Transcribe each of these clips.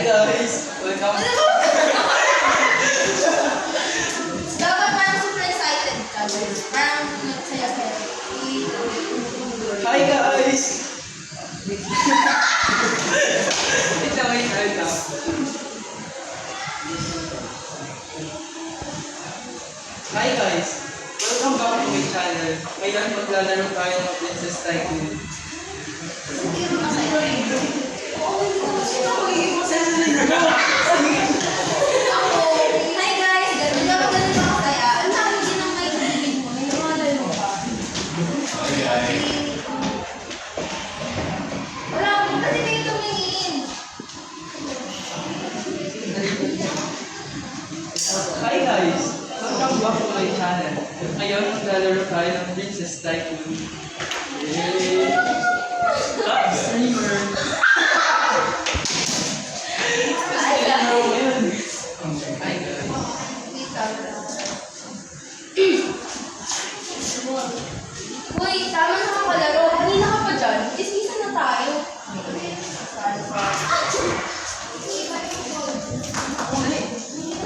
guys! Welcome! Dapat parang super excited ka. Parang nagsaya-saya. Hi guys! Wait lang. Hi guys! Welcome back to my channel. Ngayon maglalaro tayo ng Princess Tycoon. Hindi mo masaya. Hi guys! Ganun dapat ganun ba kaya? Ang dami din ang may bibig mo. May lumalalo mo pa. Wala mo kasi may tumingin. Hi guys! Welcome back to my channel. Ngayon maglalaro tayo ng Princess Tycoon. Yay! Top streamer! Uy, tama na ka palaro. Kanina ka pa dyan. Dismisan na tayo.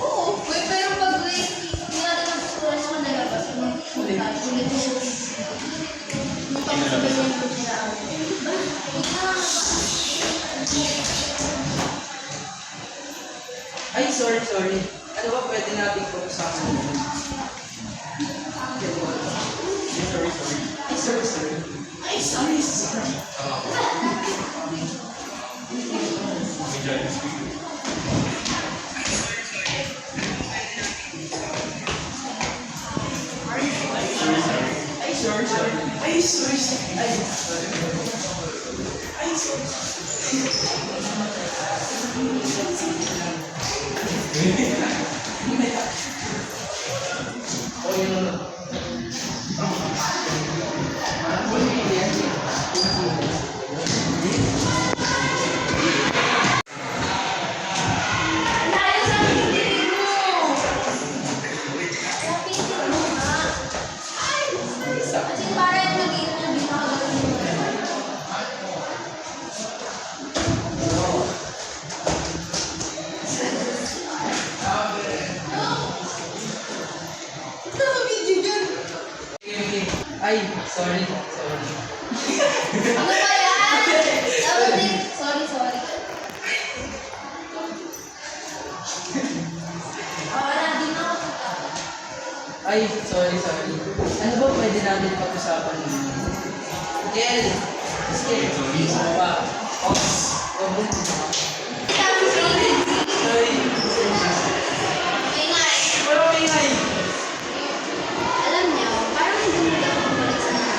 Oo. Uy, pero pag hindi natin nagsusuran sa kanila kasi ulit tayo. Hindi pa masabay yung kutsiraan. Ay, sorry. Ano ba pwede natin pag-usapan? Ay, sorry. Layo sa pinigilin mo! Sa pinigilin mo nga. Kasi parang nag-iit na di makagawin mo. Ito ang video dyan. Okay. Ay, sorry. Ano ba yan? Dapat din. Sorry. Wala, di na ako. Ay, sorry. Ano ba pwede natin pag-usapan ngayon? Kel! Ano ba? Sorry. Ingay. Pero ingay! Alam niyo, parang hindi mo daw bumalik sa mga.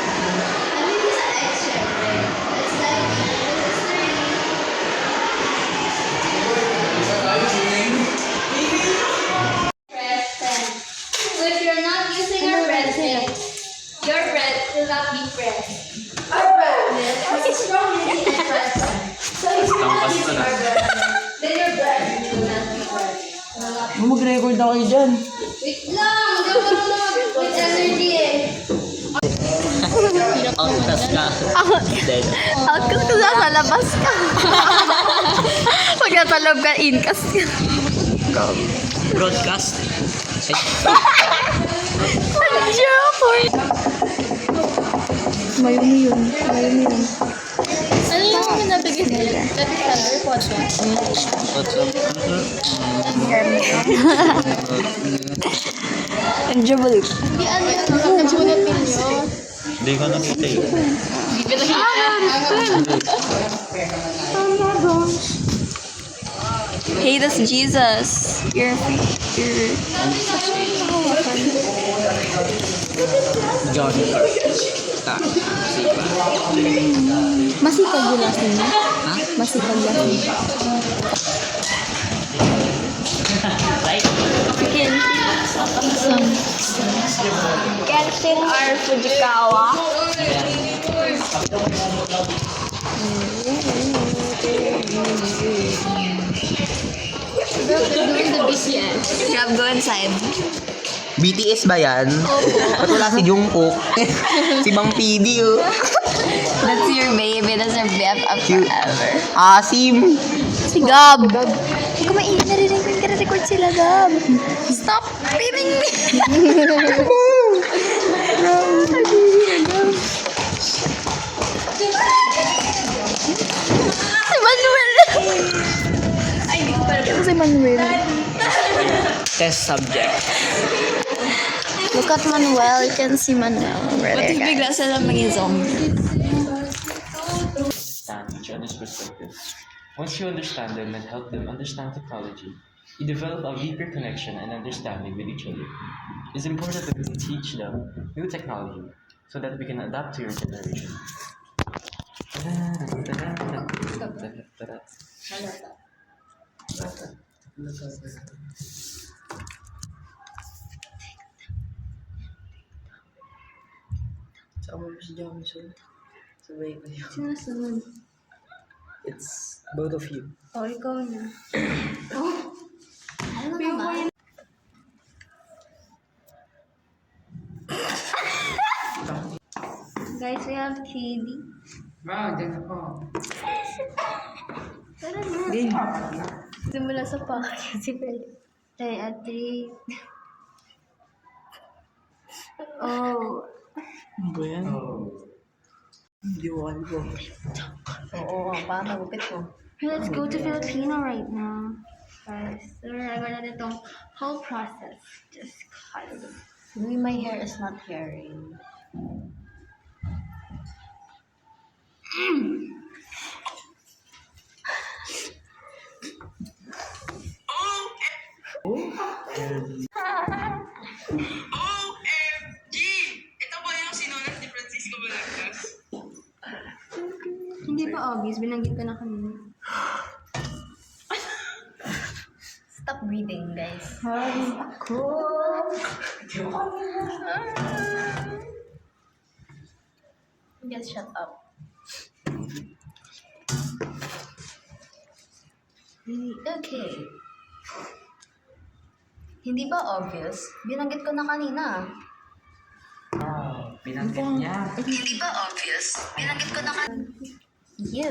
Alam niyo sa ex, syempre. It's like, this is the present. So if you're not using your present, your breath will not be pressed. Our breath is strongly in present. So if you're not using our breath, then your breath will not be pressed. Mag-record na kayo dyan. Wait lang, hindi ako marunong with energy eh. Outcast ka. Dead. Outcast ka sa labas ka. Pag natalog ka, incast ka. Broadcast. Joke! Mayumi yun. Ano yung nabigay sa'yo? That color podcast? What's up? Enjoyable. Hindi ano yung nabunot ninyo? Hindi ko nakita eh. Hindi ko nakita. Hey, that's Jesus. You're Johnny Carr. Tak. Sipa. masikag yun last name. Ha? Masikag last name. Right? Kenshin R. Fujikawa. Doing the BTS. Grab, go inside. BTS ba yan? Ba't wala si Jungkook? Si Bang PD, oh. That's your baby. That's your BFF Cute. forever. Asim. Si Gab. Kung maingay, narinig ko yung kare-record sila, Gab. Stop beating me. Si Manuel. Ay, hindi ko pala si Manuel. Test subject. Look at Manuel. You can see Manuel. What if bigla sila maging zombie? Understand each other's perspectives. Once you understand them and help them understand technology, you develop a deeper connection and understanding with each other. It's important that we teach them new technology so that we can adapt to your generation. Sama mo si Jamison. Sabay kayo. Sinasunod. It's both of you. O, ikaw na. Ano naman? Guys, we have KD. Wow, dyan ako. Tara na. Simula sa package si Fred. Ay, ate. Oh. Ano ba yan? Hindi ko alam ko. Oo, paano gupit ko? Let's go to Filipino right now. Guys, so I'm gonna do the whole process. Just cut it. Maybe my hair is not hairing. Hindi pa obvious, binanggit ko na kanina. Stop breathing, guys. Just shut up. Okay. Hindi ba obvious? Binanggit ko na kanina. Pinanggit niya. Hindi ba obvious? Binanggit ko na kanina. You.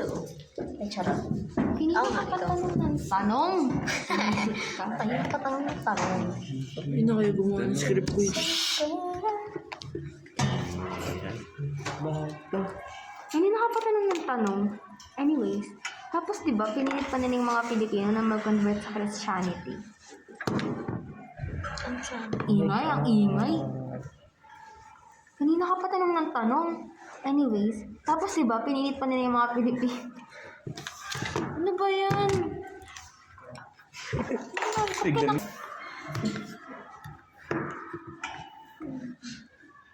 Ay, charot. Hindi Oo ka nga, ikaw. patanong ng tanong. Tayo pa tanong ng tanong. Hindi na kayo gumawa ng script ko eh. Hindi nakapatanong ng tanong. Anyways, tapos diba, pinilit pa na ng mga Pilipino na mag-convert sa Christianity. Ingay, ang ingay. Kanina ka pa tanong ng tanong. Anyways, tapos diba, pinilit pa na ng mga Pilipino. Ano ba yan?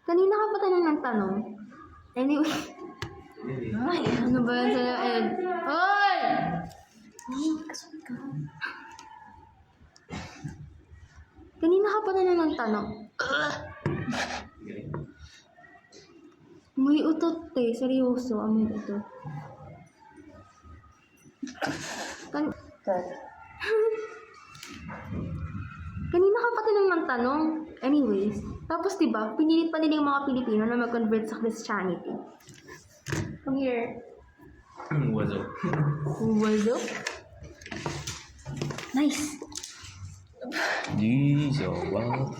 Kanina ka pa tanong ng tanong. Anyway. Ay, ano ba yan sa'yo, Ed? Hoy! Kanina ka pa tanong ng tanong. May utot eh. Seryoso, may utot. Good. Kanina ka pa tanong ng tanong. Anyways, tapos diba, pinilit pa nila yung mga Pilipino na mag-convert sa Christianity. Come here. What's up? What's up? Nice. These are wild.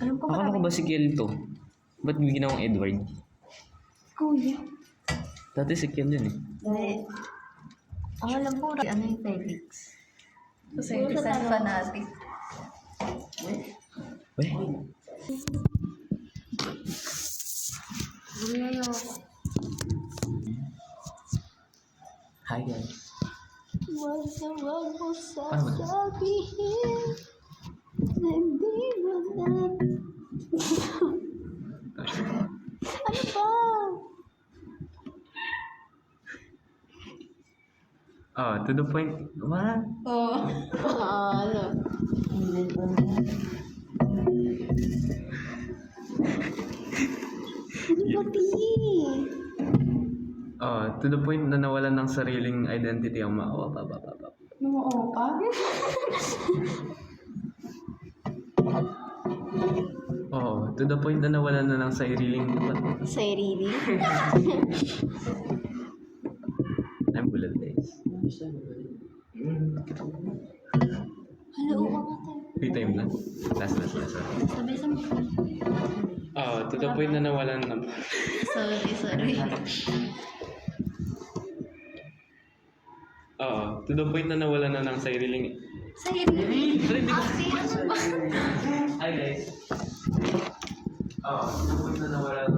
Alam ko Akala ko ba si Kiel to? Ba't may ginawang Edward? Kuya. Dati si Kiel yun eh. Ang alam ko, ano yung Felix? Kasi isang fanatic. Weh? Kuya ayoko. Hi guys. Masarap mo Ano ba? sasabihin na hindi mo na. Ano ba? Oh, to the point. What? Ano? Ano ba, Oh, to the point na nawalan ng sariling identity ang maawa. Oo ka? Oh, to the point na nawalan na ng sariling... Sarili? I'm bullet days. Hello, umamatay. Free time na. Last. Sabay-sabay. To the point na nawalan ng... Sorry. To the point na nawalan na ng sariling... Sige. Ate, ano ba? Hi guys. Tapos na nawala.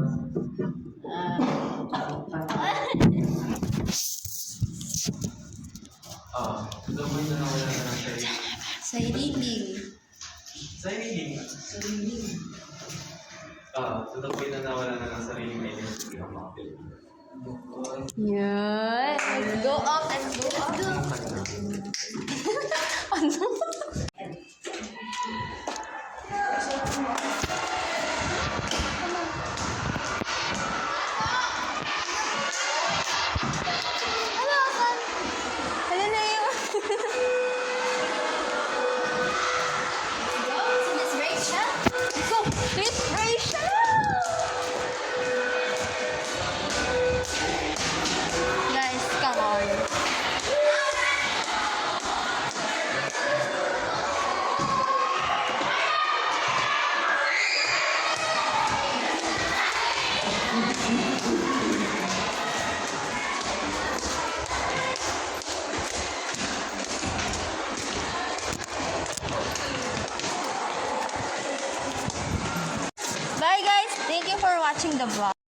Tapos na nawala na ng sarili. Sariling. Sarili. To the point na nawala na ng sariling identity ang mga Pilipino. Yan. Let's go up. Miss Rachel? Go, Miss Rachel! Guys, come on. Bye guys! Thank you for watching the vlog.